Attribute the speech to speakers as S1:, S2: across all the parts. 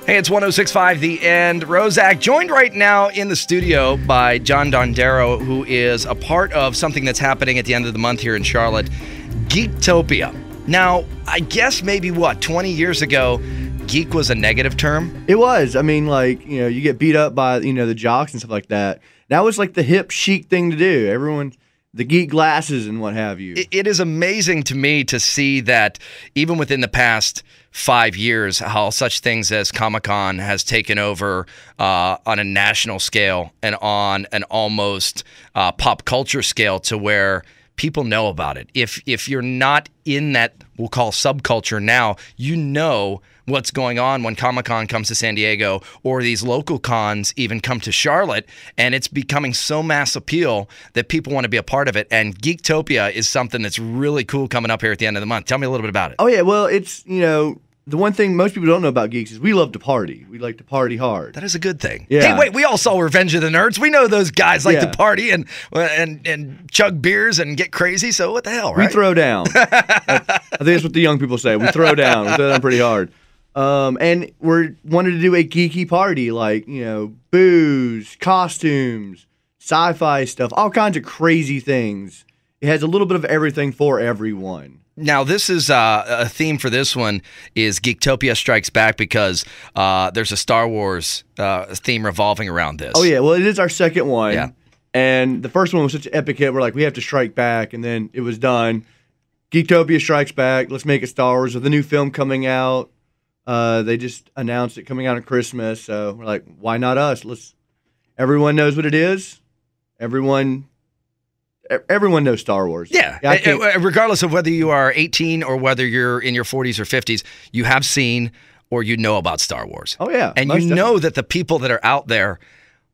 S1: Hey, it's 106.5 The End. Rozak, joined right now in the studio by John Dondero, who is a part of something that's happening at the end of the month here in Charlotte, Geektopia. Now, I guess maybe, 20 years ago, geek was a negative term?
S2: It was. I mean, like, you get beat up by, the jocks and stuff like that. That was like the hip, chic thing to do. Everyone, the geek glasses and what have you.
S1: It is amazing to me to see that even within the past 5 years, how such things as Comic-Con has taken over on a national scale and on an almost pop culture scale to where people know about it. If you're not in that, we'll call subculture now, you know what's going on when Comic-Con comes to San Diego or these local cons even come to Charlotte, and it's becoming so mass appeal that people want to be a part of it. And Geektopia is something that's really cool coming up here at the end of the month. Tell me a little bit about it.
S2: Oh, yeah. Well, it's, the one thing most people don't know about geeks is we love to party. We like to party hard.
S1: That is a good thing.
S2: Yeah.
S1: Hey, wait, we all saw Revenge of the Nerds. We know those guys like to party and chug beers and get crazy, so what the hell, right?
S2: We throw down. I think that's what the young people say. We throw down. We throw down pretty hard. And we wanted to do a geeky party, like, booze, costumes, sci-fi stuff, all kinds of crazy things. It has a little bit of everything for everyone.
S1: Now, this is a theme for this one is Geektopia Strikes Back because there's a Star Wars theme revolving around this.
S2: Oh, yeah. Well, it is our second one.
S1: Yeah.
S2: And the first one was such an epic hit. We're like, we have to strike back. And then it was done. Geektopia Strikes Back. Let's make it Star Wars. With the new film coming out, they just announced it coming out on Christmas. So we're like, why not us? Everyone knows what it is. Everyone knows Star Wars.
S1: Yeah. Regardless of whether you are 18 or whether you're in your 40s or 50s, you have seen or you know about Star Wars.
S2: Oh, yeah.
S1: And you know that the people that are out there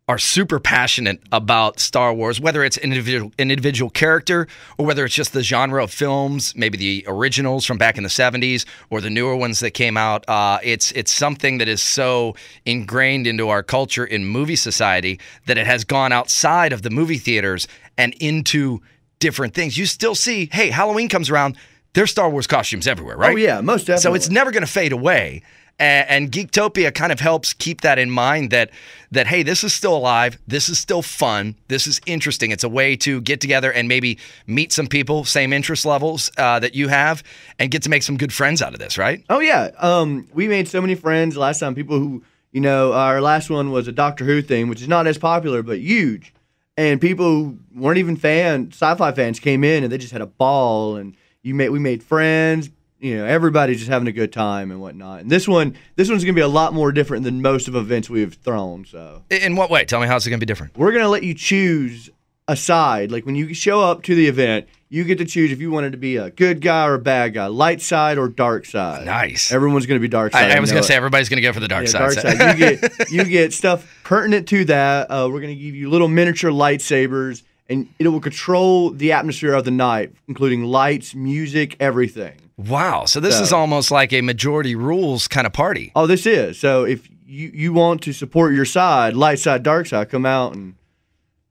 S1: are super passionate about Star Wars, whether it's an individual character or whether it's just the genre of films, maybe the originals from back in the 70s or the newer ones that came out. It's something that is so ingrained into our culture in movie society that it has gone outside of the movie theaters and into different things. You still see, hey, Halloween comes around, there's Star Wars costumes everywhere, right?
S2: Oh, yeah, most definitely.
S1: So it's never going to fade away. And Geektopia kind of helps keep that in mind that, hey, this is still alive. This is still fun. This is interesting. It's a way to get together and maybe meet some people, same interest levels that you have, and get to make some good friends out of this, right?
S2: Oh, yeah. We made so many friends last time. People who, our last one was a Doctor Who thing, which is not as popular, but huge. And people who weren't even sci-fi fans came in, and they just had a ball. And we made friends. Everybody's just having a good time and whatnot. And this one's going to be a lot more different than most of events we've thrown. So,
S1: in what way? Tell me, how's it going to be different?
S2: We're going to let you choose a side. Like when you show up to the event, you get to choose if you wanted to be a good guy or a bad guy, light side or dark side.
S1: Nice.
S2: Everyone's going to be dark side.
S1: I was going to say everybody's going to go for the dark side.
S2: Dark side. You get stuff pertinent to that. We're going to give you little miniature lightsabers, and it will control the atmosphere of the night, including lights, music, everything.
S1: Wow. So this is almost like a majority rules kind of party.
S2: Oh, this is. So if you want to support your side, light side, dark side, come out and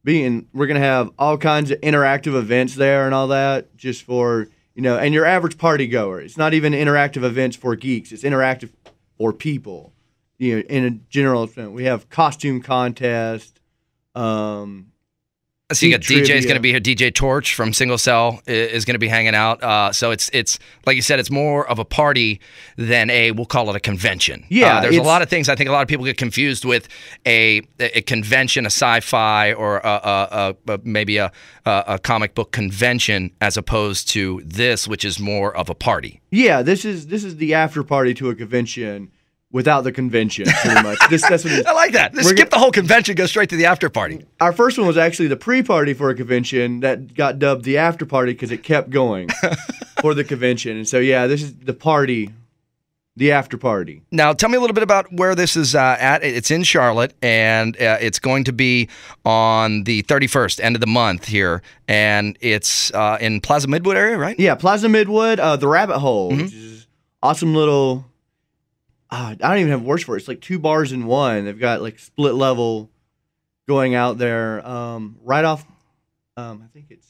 S2: be in. We're going to have all kinds of interactive events there and all that just for, and your average party goer. It's not even interactive events for geeks. It's interactive for people. In a general sense. We have costume contest,
S1: so you got DJ's going to be here. DJ Torch from Single Cell is going to be hanging out. So it's like you said, it's more of a party than we'll call it a convention.
S2: Yeah,
S1: there's a lot of things. I think a lot of people get confused with a convention, a sci-fi, or maybe a comic book convention, as opposed to this, which is more of a party.
S2: Yeah, this is the after party to a convention. Without the convention, pretty much. That's what
S1: I like that. Let's skip the whole convention, go straight to the after party.
S2: Our first one was actually the pre-party for a convention that got dubbed the after party because it kept going for the convention. And so, yeah, this is the party, the after party.
S1: Now, tell me a little bit about where this is at. It's in Charlotte, and it's going to be on the 31st, end of the month here. And it's in Plaza Midwood area, right?
S2: Yeah, Plaza Midwood, the Rabbit Hole, which is awesome little... I don't even have words for it. It's like 2 bars in one. They've got like split level going out there right off. I think it's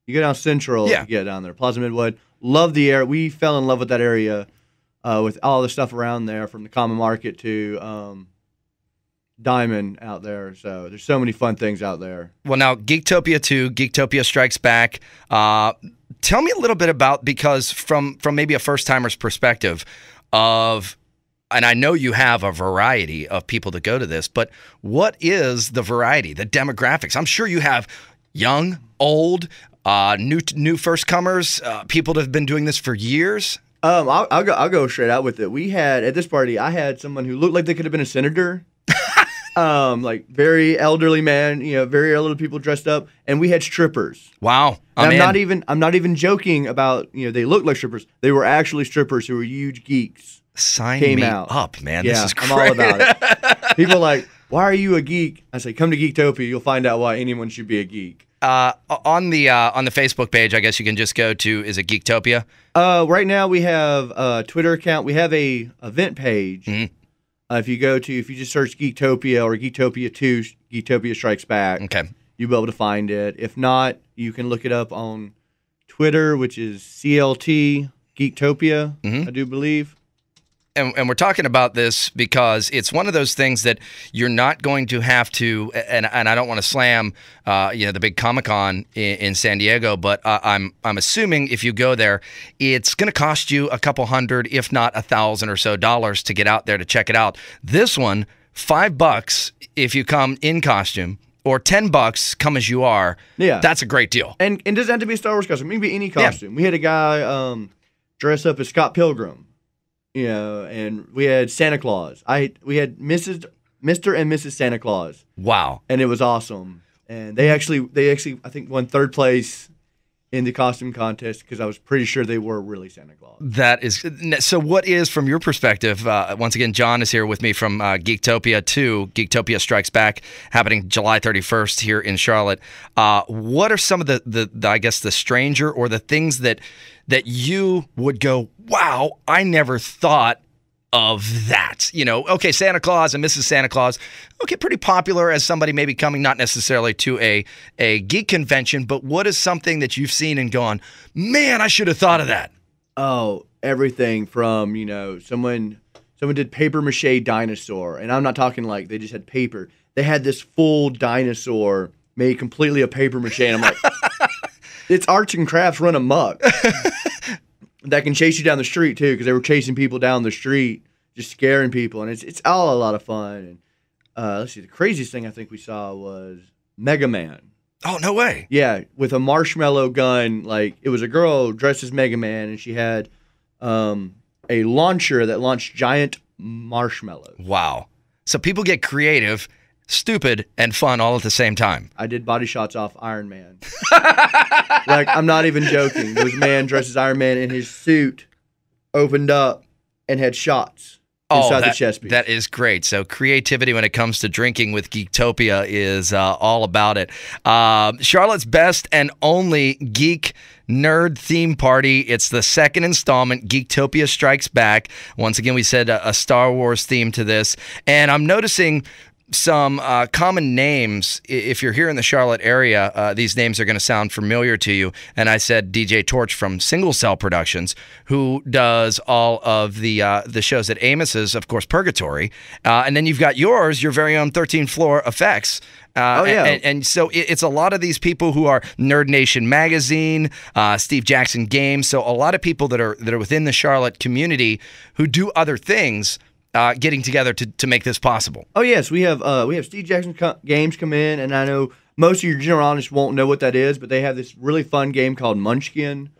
S2: you go down Central.
S1: Yeah.
S2: You get down there. Plaza Midwood. Love the area. We fell in love with that area with all the stuff around there, from the common market to Diamond out there. So there's so many fun things out there.
S1: Well, now Geektopia 2, Geektopia Strikes Back. Tell me a little bit about, because from maybe a first-timer's perspective of, and I know you have a variety of people that go to this, but what is the variety, the demographics? I'm sure you have young, old, new first-comers, people that have been doing this for years.
S2: I'll go straight out with it. We had, at this party, I had someone who looked like they could have been a senator. Like very elderly man, very elderly people dressed up, and we had strippers.
S1: Wow.
S2: I'm not even joking about, they looked like strippers. They were actually strippers who were huge geeks.
S1: Sign me up, man.
S2: Yeah,
S1: this is great.
S2: I'm all about it. People are like, why are you a geek? I say, come to Geektopia. You'll find out why anyone should be a geek.
S1: On the Facebook page, I guess you can just go to, is it Geektopia?
S2: Right now we have a Twitter account. We have a event page.
S1: Mm-hmm.
S2: If you just search Geektopia or Geektopia 2, Geektopia Strikes Back,
S1: okay,
S2: you'll be able to find it. If not, you can look it up on Twitter, which is CLT Geektopia, I do believe.
S1: And we're talking about this because it's one of those things that you're not going to have to, and I don't want to slam, the big Comic-Con in San Diego, but I'm assuming if you go there, it's going to cost you a couple hundred, if not $1,000 or so to get out there to check it out. This one, $5 if you come in costume, or $10 come as you are. Yeah, that's a great deal.
S2: And it doesn't have to be a Star Wars costume. It can be any costume. Yeah. We had a guy dress up as Scott Pilgrim. And we had Santa Claus. We had Mr. and Mrs. Santa Claus.
S1: Wow.
S2: And it was awesome. And they actually I think won third place in the costume contest because I was pretty sure they were really Santa Claus.
S1: That is so. What is, from your perspective? Once again, John is here with me from Geektopia 2, Geektopia Strikes Back, happening July 31st here in Charlotte. What are some of the I guess the stranger or the things that you would go, wow, I never thought of that? Okay, Santa Claus and Mrs. Santa Claus, okay, pretty popular as somebody maybe coming not necessarily to a geek convention, but what is something that you've seen and gone, man, I should have thought of that?
S2: Oh, everything from, someone did paper mache dinosaur, and I'm not talking like they just had paper. They had this full dinosaur made completely of paper mache, and I'm like, it's arts and crafts run amok. That can chase you down the street too, because they were chasing people down the street, just scaring people, and it's all a lot of fun. And let's see, the craziest thing I think we saw was Mega Man.
S1: Oh, no way!
S2: Yeah, with a marshmallow gun. Like, it was a girl dressed as Mega Man, and she had a launcher that launched giant marshmallows.
S1: Wow! So people get creative, stupid, and fun all at the same time.
S2: I did body shots off Iron Man. Like, I'm not even joking. There was a man dressed as Iron Man, and his suit opened up and had shots inside the chest piece.
S1: That is great. So creativity when it comes to drinking with Geektopia is all about it. Charlotte's best and only geek nerd theme party. It's the second installment, Geektopia Strikes Back. Once again, we said a Star Wars theme to this. And I'm noticing some common names. If you're here in the Charlotte area, these names are going to sound familiar to you. And I said DJ Torch from Single Cell Productions, who does all of the shows at Amos's, of course, Purgatory. And then you've got your very own 13th Floor Effects. And so it's a lot of these people who are Nerd Nation Magazine, Steve Jackson Games. So a lot of people that are within the Charlotte community who do other things, getting together to make this possible.
S2: Oh yes, we have Steve Jackson Games come in, and I know most of your general audience won't know what that is, but they have this really fun game called Munchkin,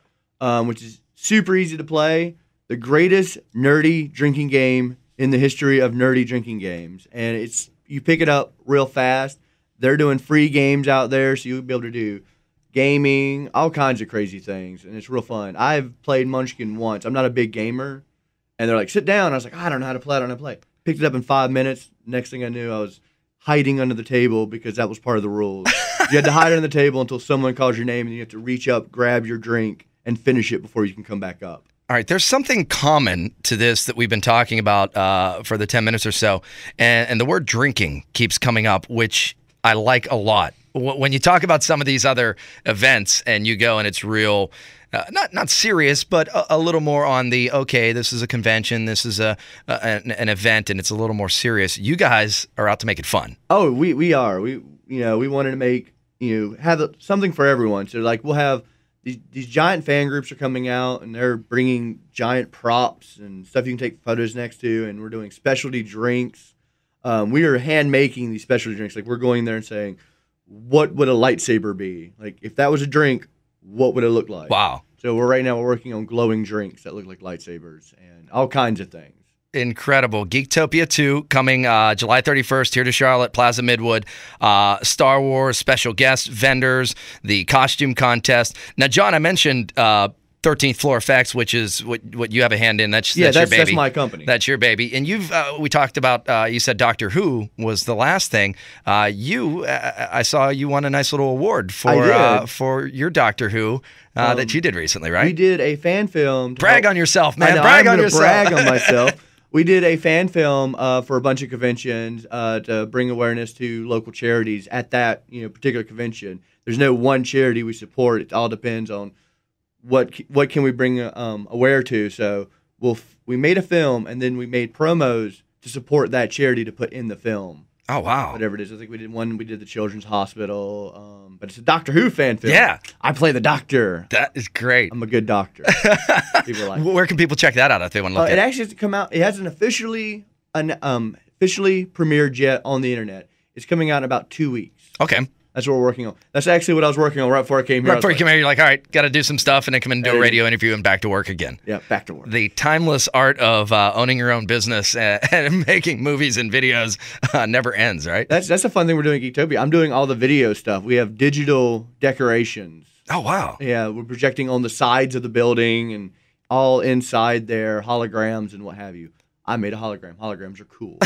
S2: which is super easy to play. The greatest nerdy drinking game in the history of nerdy drinking games, and you pick it up real fast. They're doing free games out there, so you'll be able to do gaming, all kinds of crazy things, and it's real fun. I've played Munchkin once. I'm not a big gamer. And they're like, sit down. I was like, I don't know how to play. Picked it up in 5 minutes. Next thing I knew, I was hiding under the table because that was part of the rules. You had to hide under the table until someone calls your name, and you have to reach up, grab your drink, and finish it before you can come back up.
S1: All right, there's something common to this that we've been talking about for the 10 minutes or so, and the word drinking keeps coming up, which I like a lot. when you talk about some of these other events and you go and it's real, not serious, but a little more on the, okay, this is a convention, this is an event, and it's a little more serious. You guys are out to make it fun.
S2: Oh, we are. We wanted to make, have something for everyone. So like we'll have these giant fan groups are coming out, and they're bringing giant props and stuff you can take photos next to, and we're doing specialty drinks. We are hand making these specialty drinks. Like we're going there and saying, what would a lightsaber be? Like if that was a drink, what would it look like?
S1: Wow. So
S2: we're working on glowing drinks that look like lightsabers and all kinds of things.
S1: Incredible. Geektopia 2 coming July 31st here to Charlotte, Plaza Midwood. Star Wars, special guests, vendors, the costume contest. Now, John, I mentioned 13th Floor Effects, which is what you have a hand in. That's your baby.
S2: That's my company.
S1: That's your baby. And we talked about, you said Doctor Who was the last thing. I saw you won a nice little award for your Doctor Who that you did recently, right?
S2: We did a fan film.
S1: Brag on yourself, man.
S2: Brag on yourself. Brag on myself. We did a fan film for a bunch of conventions to bring awareness to local charities at that particular convention. There's no one charity we support. It all depends on what can we bring aware to. So we made a film, and then we made promos to support that charity to put in the film.
S1: Oh, wow.
S2: Whatever it is. I think we did one. We did the Children's Hospital, but it's a Doctor Who fan film.
S1: Yeah.
S2: I play the doctor.
S1: That is great.
S2: I'm a good doctor. People like
S1: Where can people check that out if they want to look at it?
S2: It actually has to come out. It hasn't officially premiered yet on the internet. It's coming out in about 2 weeks.
S1: Okay.
S2: That's what we're working on. That's actually what I was working on right before I came here.
S1: Right before you came here, you're like, all right, got to do some stuff, and then come in and do a radio interview and back to work again.
S2: Yeah, back to work.
S1: The timeless art of owning your own business and making movies and videos never ends, right?
S2: That's a fun thing we're doing at Geektopia. I'm doing all the video stuff. We have digital decorations.
S1: Oh, wow.
S2: Yeah, we're projecting on the sides of the building and all inside there, holograms and what have you. I made a hologram. Holograms are cool.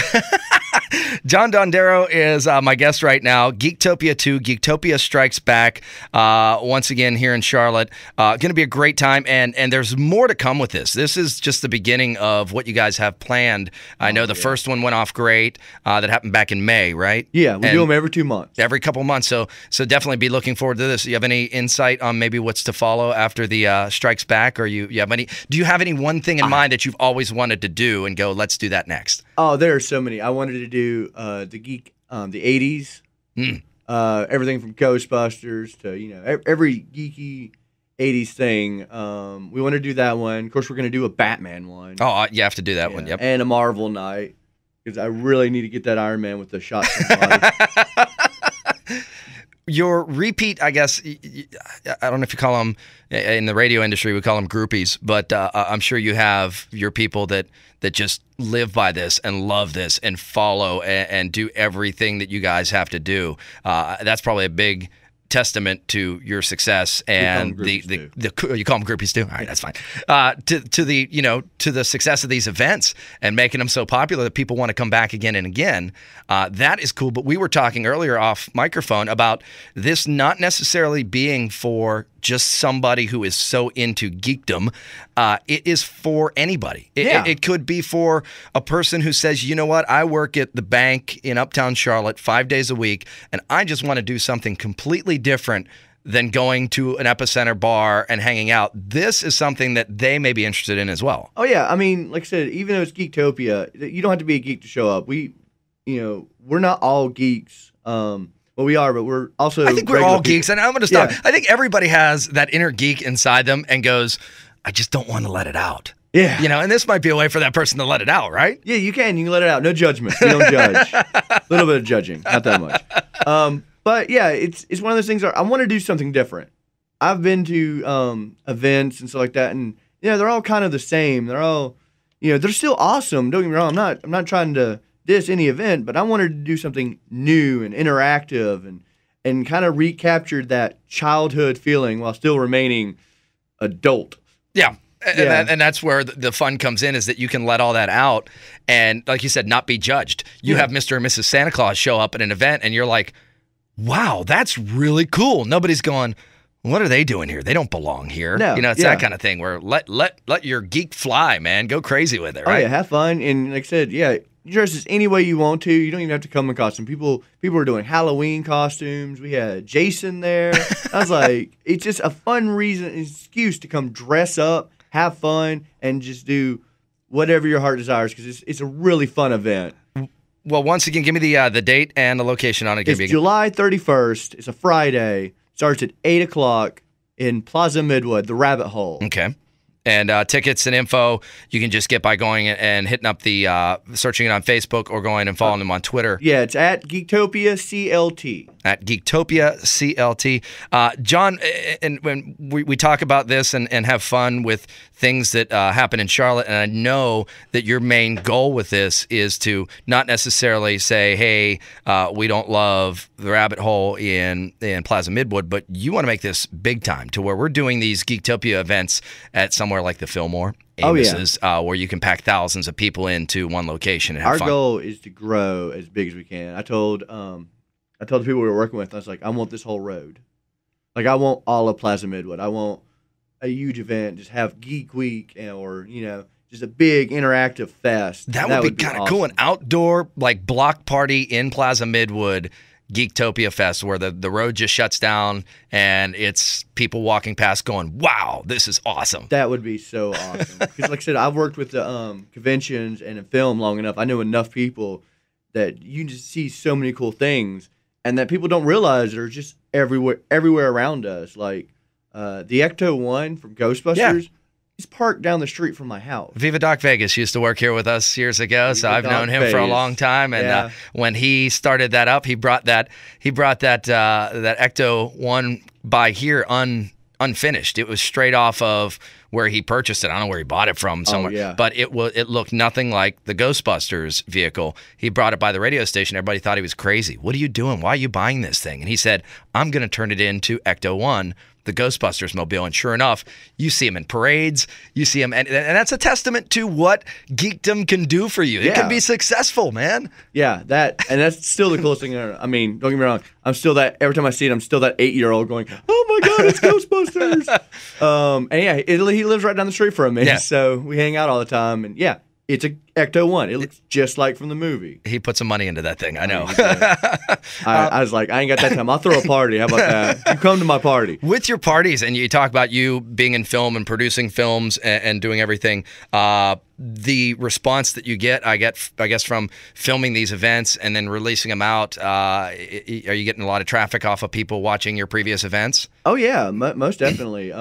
S1: John Dondero is my guest right now. Geektopia 2, Geektopia Strikes Back, once again here in Charlotte. Going to be a great time, and there's more to come with this. This is just the beginning of what you guys have planned. I know the first one went off great. That happened back in May, right?
S2: Yeah, we do them every 2 months.
S1: Every couple months, so definitely be looking forward to this. Do you have any insight on maybe what's to follow after the Strikes Back, or do you have any one thing in mind that you've always wanted to do and go, let's do that next?
S2: Oh, there are so many. I wanted to do the 80s, everything from Ghostbusters to every geeky 80s thing. We want to do that one. Of course, we're going to do a Batman one.
S1: Oh, you have to do that one. Yep.
S2: And a Marvel night, because I really need to get that Iron Man with the shots in the body.
S1: Your repeat, I guess, I don't know if you call them, in the radio industry, we call them groupies, but I'm sure you have your people that just live by this and love this and follow and do everything that you guys have to do. That's probably a big testament to your success and you call them groupies too. All right, that's fine. To the success of these events and making them so popular that people want to come back again and again. That is cool. But we were talking earlier off microphone about this not necessarily being for just somebody who is so into geekdom. It is for anybody. It could be for a person who says, you know what, I work at the bank in Uptown Charlotte 5 days a week, and I just want to do something completely different than going to an Epicenter bar and hanging out. This is something that they may be interested in as well.
S2: Oh, yeah. I mean, like I said, even though it's Geektopia, you don't have to be a geek to show up. We're not all geeks. Well, we are, but we're also.
S1: I think we're all geeks, and I'm going to stop. Yeah. I think everybody has that inner geek inside them and goes, I just don't want to let it out.
S2: Yeah.
S1: And this might be a way for that person to let it out, right?
S2: Yeah, you can. You can let it out. No judgment. We don't judge. A little bit of judging, not that much. But yeah, it's one of those things where I want to do something different. I've been to events and stuff like that, and they're all kind of the same. They're all, they're still awesome. Don't get me wrong. I'm not trying to diss any event, but I wanted to do something new and interactive and kind of recaptured that childhood feeling while still remaining adult.
S1: Yeah. And that's where the fun comes in, is that you can let all that out and, like you said, not be judged. You have Mr. and Mrs. Santa Claus show up at an event and you're like, wow, that's really cool. Nobody's going, what are they doing here? They don't belong here.
S2: No,
S1: it's that kind of thing where let your geek fly, man. Go crazy with it, right?
S2: Oh, yeah, have fun. And like I said, You dress as any way you want to. You don't even have to come in costume. People are doing Halloween costumes. We had Jason there. I was like, it's just a fun excuse to come dress up, have fun, and just do whatever your heart desires, because it's a really fun event.
S1: Well, once again, give me the date and the location on it.
S2: It's July 31st. It's a Friday. Starts at 8 o'clock in Plaza Midwood, the Rabbit Hole.
S1: Okay. And tickets and info, you can just get by going and hitting up searching it on Facebook or going and following them on Twitter.
S2: Yeah, it's at Geektopia CLT.
S1: At Geektopia CLT. John, and when we talk about this and have fun with things that happen in Charlotte, and I know that your main goal with this is to not necessarily say, hey, we don't love the Rabbit Hole in Plaza Midwood, but you want to make this big time to where we're doing these Geektopia events at somewhere like the Fillmore, Amos's, where you can pack thousands of people into one location and have fun.
S2: Our goal is to grow as big as we can. I told the people we were working with, I was like, I want this whole road. Like, I want all of Plaza Midwood. I want a huge event, just have Geek Week, or, just a big interactive fest.
S1: That would be kind of awesome. Cool. An outdoor, like, block party in Plaza Midwood, Geektopia Fest, where the road just shuts down and it's people walking past going, wow, this is awesome.
S2: That would be so awesome. Because like I said, I've worked with the conventions and in film long enough. I know enough people that you just see so many cool things, and that people don't realize are just everywhere around us. Like the Ecto One from Ghostbusters. He's parked down the street from my house.
S1: Viva Doc Vegas used to work here with us years ago, so I've known him for a long time. And when he started that up, he brought that Ecto One by here unfinished. It was straight off of where he purchased it. I don't know where he bought it from somewhere, but it looked nothing like the Ghostbusters vehicle. He brought it by the radio station. Everybody thought he was crazy. What are you doing? Why are you buying this thing? And he said, I'm going to turn it into Ecto One, the Ghostbusters mobile. And sure enough, you see him in parades, you see him, and that's a testament to what geekdom can do for you. It can be successful, man. Yeah,
S2: that's still the coolest thing. I mean, don't get me wrong, I'm still that, every time I see it, I'm still that 8-year-old going, oh my God, it's Ghostbusters. And yeah, he lives right down the street from me, so we hang out all the time, and yeah, it's a Ecto One. It looks just like from the movie.
S1: He put some money into that thing. I know.
S2: I was like, I ain't got that time. I'll throw a party. How about that? You come to my party.
S1: With your parties, and you talk about you being in film and producing films and doing everything, the response that you get, I guess, from filming these events and then releasing them out, are you getting a lot of traffic off of people watching your previous events?
S2: Oh, yeah, most definitely.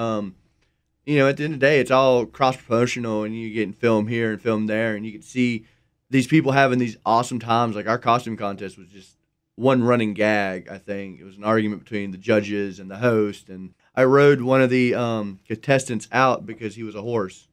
S2: At the end of the day, it's all cross-promotional, and you get film here and film there, and you can see these people having these awesome times. Like, our costume contest was just one running gag, I think. It was an argument between the judges and the host, and I rode one of the contestants out because he was a horse.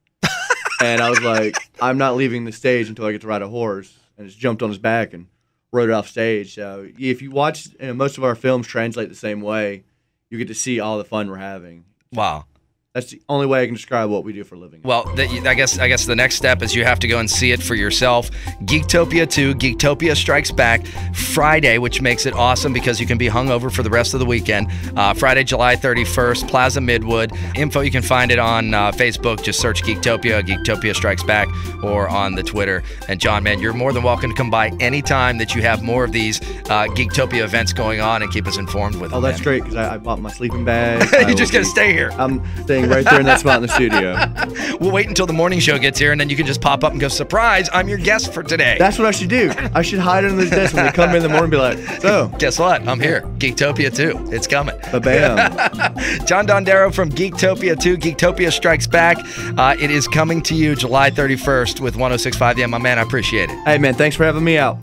S2: And I was like, I'm not leaving the stage until I get to ride a horse, and just jumped on his back and rode it off stage. So if you watch, most of our films translate the same way, you get to see all the fun we're having.
S1: Wow.
S2: That's the only way I can describe what we do for a living.
S1: Well, I guess the next step is you have to go and see it for yourself. Geektopia 2, Geektopia Strikes Back, Friday, which makes it awesome because you can be hungover for the rest of the weekend. Friday, July 31st, Plaza Midwood. Info, you can find it on Facebook. Just search Geektopia, Geektopia Strikes Back, or on the Twitter. And John, man, you're more than welcome to come by anytime that you have more of these Geektopia events going on and keep us informed with them.
S2: Oh, that's great, because I bought my sleeping bag.
S1: You're just going to stay here.
S2: I'm staying right there in that spot in the studio.
S1: We'll wait until the morning show gets here, and then you can just pop up and go, surprise, I'm your guest for today.
S2: That's what I should do. I should hide under this desk when they come in the morning and be like, so.
S1: Guess what? I'm here. Geektopia 2. It's coming.
S2: Ba-bam.
S1: John Dondero from Geektopia 2. Geektopia Strikes Back. It is coming to you July 31st with 106.5 The M. My man, I appreciate it.
S2: Hey, man, thanks for having me out.